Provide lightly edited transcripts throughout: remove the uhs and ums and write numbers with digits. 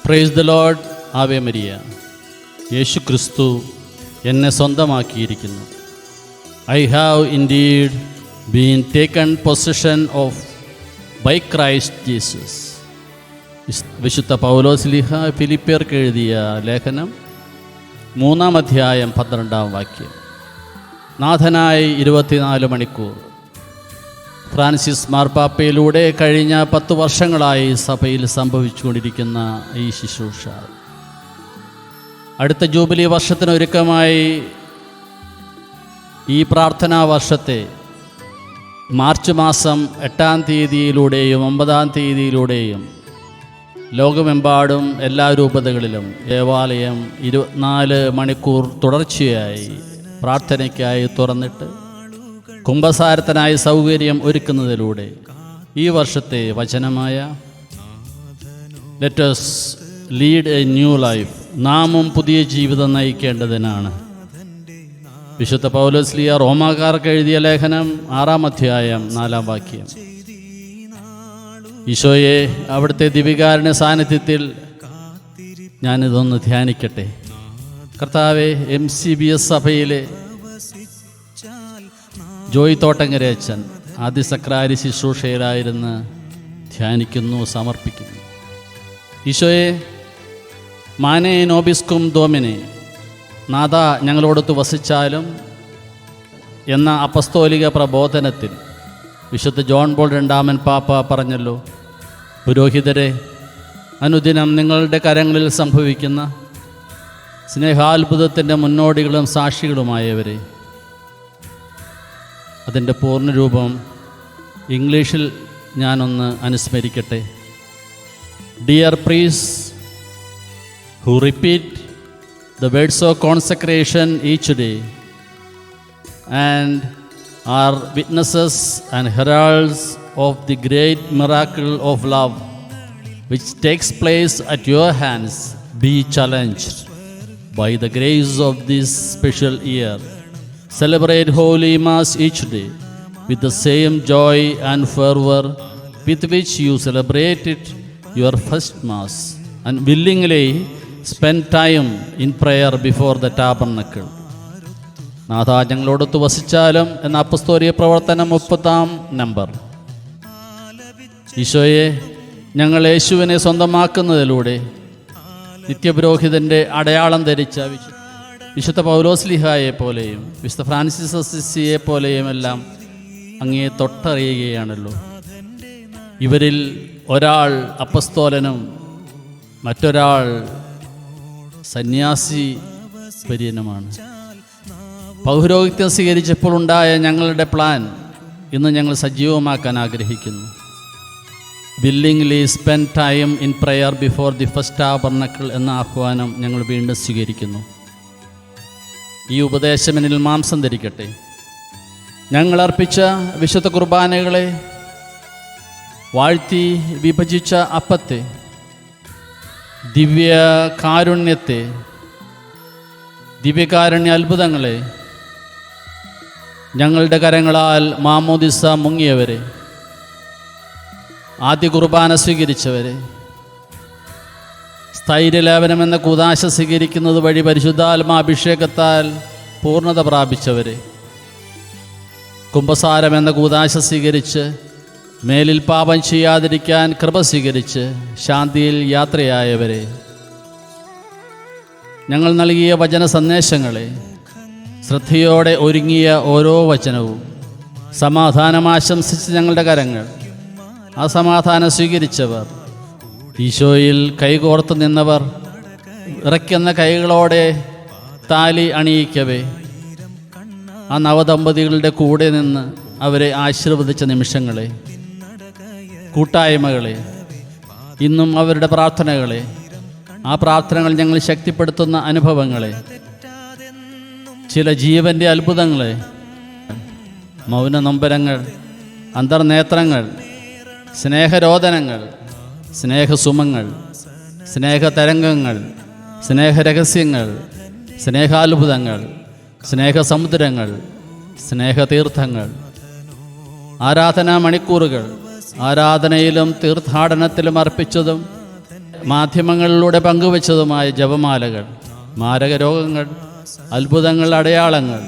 Price the lord. Ave Maria. യേശു ക്രിസ്തു എന്നെ സ്വന്തമാക്കിയിരിക്കുന്നു. I have indeed been taken possession of by Christ Jesus. വിശുദ്ധ പൗലോസ്ലീഹ ഫിലിപ്പിയർക്ക് എഴുതിയ ലേഖനം 3-ാം അധ്യായം 12-ാം വാക്യം. നാഥനായി 24 മണിക്കൂർ. ഫ്രാൻസിസ് മാർപ്പാപ്പയിലൂടെ കഴിഞ്ഞ 10 വർഷങ്ങളായി സഭയിൽ സംഭവിച്ചുകൊണ്ടിരിക്കുന്ന ഈ ശുശ്രൂഷ അടുത്ത ജൂബിലി വർഷത്തിനൊരുക്കമായി ഈ പ്രാർത്ഥനാ വർഷത്തെ മാർച്ച് മാസം 8-ാം തീയതിയിലൂടെയും 9-ാം തീയതിയിലൂടെയും ലോകമെമ്പാടും എല്ലാ രൂപതകളിലും ദേവാലയം 24 മണിക്കൂർ തുടർച്ചയായി പ്രാർത്ഥനയ്ക്കായി തുറന്നിട്ട് കുംഭസാരത്തിനായി സൗകര്യം ഒരുക്കുന്നതിലൂടെ ഈ വർഷത്തെ വചനമായ let us lead a new life, നാമും പുതിയ ജീവിതം നയിക്കേണ്ടതിനാണ്. വിശുദ്ധ പൗലോസ്ലീഹ റോമാക്കാർക്ക് എഴുതിയ ലേഖനം 6-ാം അധ്യായം 4-ാം വാക്യം. ഈശോയെ, അവിടുത്തെ ദിവികാരുണ്യ സാന്നിധ്യത്തിൽ ഞാനിതൊന്ന് ധ്യാനിക്കട്ടെ. കർത്താവെ, MCBS സഭയിലെ ജോയ് തോട്ടങ്ങര അച്ഛൻ ആദ്യ സക്രാരി ശുശ്രൂഷയിലായിരുന്ന് ധ്യാനിക്കുന്നു, സമർപ്പിക്കുന്നു. ഈശോയെ, മാനേ നോബിസ്കും ദോമിനെ, നാഥ ഞങ്ങളോടൊത്ത് വസിച്ചാലും എന്ന അപ്പസ്തോലിക പ്രബോധനത്തിൽ വിശുദ്ധ ജോൺ പോൾ II പാപ്പ പറഞ്ഞല്ലോ, പുരോഹിതരെ, അനുദിനം നിങ്ങളുടെ കരങ്ങളിൽ സംഭവിക്കുന്ന സ്നേഹാത്ഭുതത്തിൻ്റെ മുന്നോടികളും സാക്ഷികളുമായവരെ. അതിൻ്റെ പൂർണ്ണരൂപം ഇംഗ്ലീഷിൽ ഞാനൊന്ന് അനുസ്മരിക്കട്ടെ. Dear priest who repeat the words of consecration each day and are witnesses and heralds of the great miracle of love which takes place at your hands, be challenged by the grace of this special year. Celebrate Holy Mass each day with the same joy and fervor with which you celebrated your first Mass, and willingly spend time in prayer before the tabernacle. നാഥ ഞങ്ങളോടൊത്ത് വസിച്ചാലും എന്ന അപ്പസ്തോലിക പ്രവർത്തനം 30-ാം number. ഈശോയെ, ഞങ്ങൾ യേശുവിനെ സ്വന്തമാക്കുന്നതിലൂടെ നിത്യപുരോഹിതൻ്റെ അടയാളം ധരിച്ച വിശുദ്ധ പൗലോസ്ലീഹായെ പോലെയും വിശുദ്ധ ഫ്രാൻസിസ് അസിസിയെ പോലെയും എല്ലാം അങ്ങേ തൊട്ടറിയുകയാണല്ലോ. ഇവരിൽ ഒരാൾ അപ്പസ്തോലനും മറ്റൊരാൾ സന്യാസി പര്യനുമാണ്. പൗരോഹിത്യം സ്വീകരിച്ചപ്പോൾ ഉണ്ടായ ഞങ്ങളുടെ പ്ലാൻ ഇന്ന് ഞങ്ങൾ സജീവമാക്കാൻ ആഗ്രഹിക്കുന്നു. Willingly spend time in prayer before the first tabernacle എന്ന ആഹ്വാനം ഞങ്ങൾ വീണ്ടും സ്വീകരിക്കുന്നു. ഈ ഉപദേശം എന്നിൽ മാംസം ധരിക്കട്ടെ. ഞങ്ങൾ അർപ്പിച്ച വിശുദ്ധ കുർബാനകളെ, വാഴ്ത്തി വിഭജിച്ച അപ്പത്തെ, ദിവ്യ കാരുണ്യത്തെ, ദിവ്യകാരുണ്യ അത്ഭുതങ്ങളെ, ഞങ്ങളുടെ കരങ്ങളാൽ മാമോദിസ മുങ്ങിയവരെ, ആദ്യ കുർബാന സ്വീകരിച്ചവരെ, സ്ഥൈര്യലേപനം എന്ന കൂദാശ സ്വീകരിക്കുന്നത് വഴി പരിശുദ്ധാത്മാഭിഷേകത്താൽ പൂർണ്ണത പ്രാപിച്ചവരെ, കുംഭസാരം എന്ന കൂദാശ സ്വീകരിച്ച് മേലിൽ പാപം ചെയ്യാതിരിക്കാൻ കൃപ സ്വീകരിച്ച് ശാന്തിയിൽ യാത്രയായവരെ, ഞങ്ങൾ നൽകിയ വചന സന്ദേശങ്ങളെ, ശ്രദ്ധയോടെ ഒരുങ്ങിയ ഓരോ വചനവും, സമാധാനം ആശംസിച്ച് ഞങ്ങളുടെ കരങ്ങൾ, ആ സമാധാനം സ്വീകരിച്ചവർ, ഈശോയിൽ കൈകോർത്ത് നിന്നവർ, ഇറക്കുന്ന കൈകളോടെ താലി അണിയിക്കവേ ആ നവദമ്പതികളുടെ കൂടെ നിന്ന് അവരെ ആശീർവദിച്ച നിമിഷങ്ങളെ, കൂട്ടായ്മകളെ, ഇന്നും അവരുടെ പ്രാർത്ഥനകളെ, ആ പ്രാർത്ഥനകൾ ഞങ്ങൾ ശക്തിപ്പെടുത്തുന്ന അനുഭവങ്ങളെ, ചില ജീവൻ്റെ അത്ഭുതങ്ങളെ, മൗന നൊമ്പരങ്ങൾ, അന്തർനേത്രങ്ങൾ, സ്നേഹരോദനങ്ങൾ, സ്നേഹസുമങ്ങൾ, സ്നേഹതരംഗങ്ങൾ, സ്നേഹരഹസ്യങ്ങൾ, സ്നേഹാത്ഭുതങ്ങൾ, സ്നേഹസമുദ്രങ്ങൾ, സ്നേഹതീർത്ഥങ്ങൾ, ആരാധനാ മണിക്കൂറുകൾ, ആരാധനയിലും തീർത്ഥാടനത്തിലും അർപ്പിച്ചതും മാധ്യമങ്ങളിലൂടെ പങ്കുവച്ചതുമായ ജപമാലകൾ, മാരക രോഗങ്ങൾ, അത്ഭുതങ്ങൾ, അടയാളങ്ങൾ,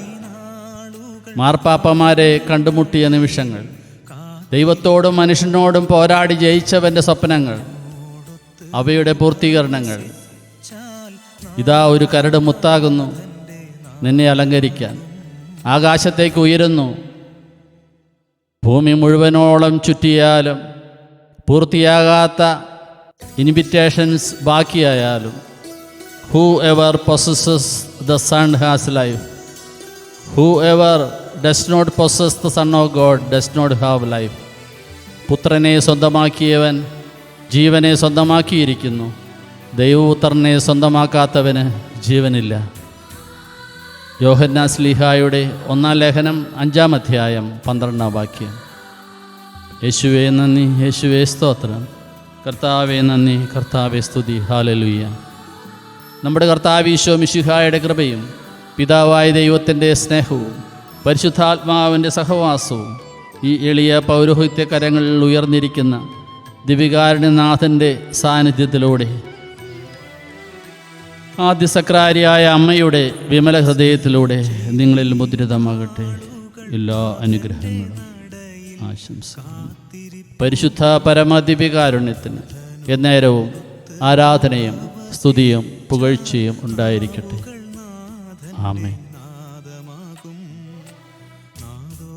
മാർപ്പാപ്പമാരെ കണ്ടുമുട്ടിയ നിമിഷങ്ങൾ, ദൈവത്തോടും മനുഷ്യനോടും പോരാടി ജയിച്ചവൻ്റെ സ്വപ്നങ്ങൾ, അവയുടെ പൂർത്തീകരണങ്ങൾ. ഇതാ ഒരു കരട് മുത്താകുന്നു നിന്നെ അലങ്കരിക്കാൻ. ആകാശത്തേക്ക് ഉയരുന്നു. ഭൂമി മുഴുവനോളം ചുറ്റിയാലും പൂർത്തിയാകാത്ത ഇൻവിറ്റേഷൻസ് ബാക്കിയായാലും, whoever possesses the son has life, whoever does not possess the son of God does not have life. പുത്രനെ സ്വന്തമാക്കിയവൻ ജീവനെ സ്വന്തമാക്കിയിരിക്കുന്നു. ദൈവപുത്രനെ സ്വന്തമാക്കാത്തവന് ജീവനില്ല. യോഹന്നാൻ ശ്ലീഹായുടെ 1-ാം ലേഖനം 5-ാം അധ്യായം 12-ാം വാക്യം. യേശുവേ നന്ദി, യേശുവേ സ്തോത്രം. കർത്താവേ നന്ദി, കർത്താവേ സ്തുതി. ഹല്ലേലൂയ. നമ്മുടെ കർത്താവ് ഈശോ മിശിഹായുടെ കൃപയും പിതാവായ ദൈവത്തിൻ്റെ സ്നേഹവും പരിശുദ്ധാത്മാവിൻ്റെ സഹവാസവും ഈ എളിയ പൗരോഹിത്യ കരങ്ങളിൽ ഉയർന്നിരിക്കുന്ന ദിവികാരുണ്യനാഥൻ്റെ സാന്നിധ്യത്തിലൂടെ ആദ്യസക്രാരിയായ അമ്മയുടെ വിമല ഹൃദയത്തിലൂടെ നിങ്ങളിൽ മുദ്രിതമാകട്ടെ. എല്ലാ അനുഗ്രഹങ്ങളും ആശംസകളും പരിശുദ്ധ പരമദിവ്യകാരുണ്യത്തിന് എന്നേരവും ആരാധനയും സ്തുതിയും പുകഴ്ചയും ഉണ്ടായിരിക്കട്ടെ. ആമേൻ.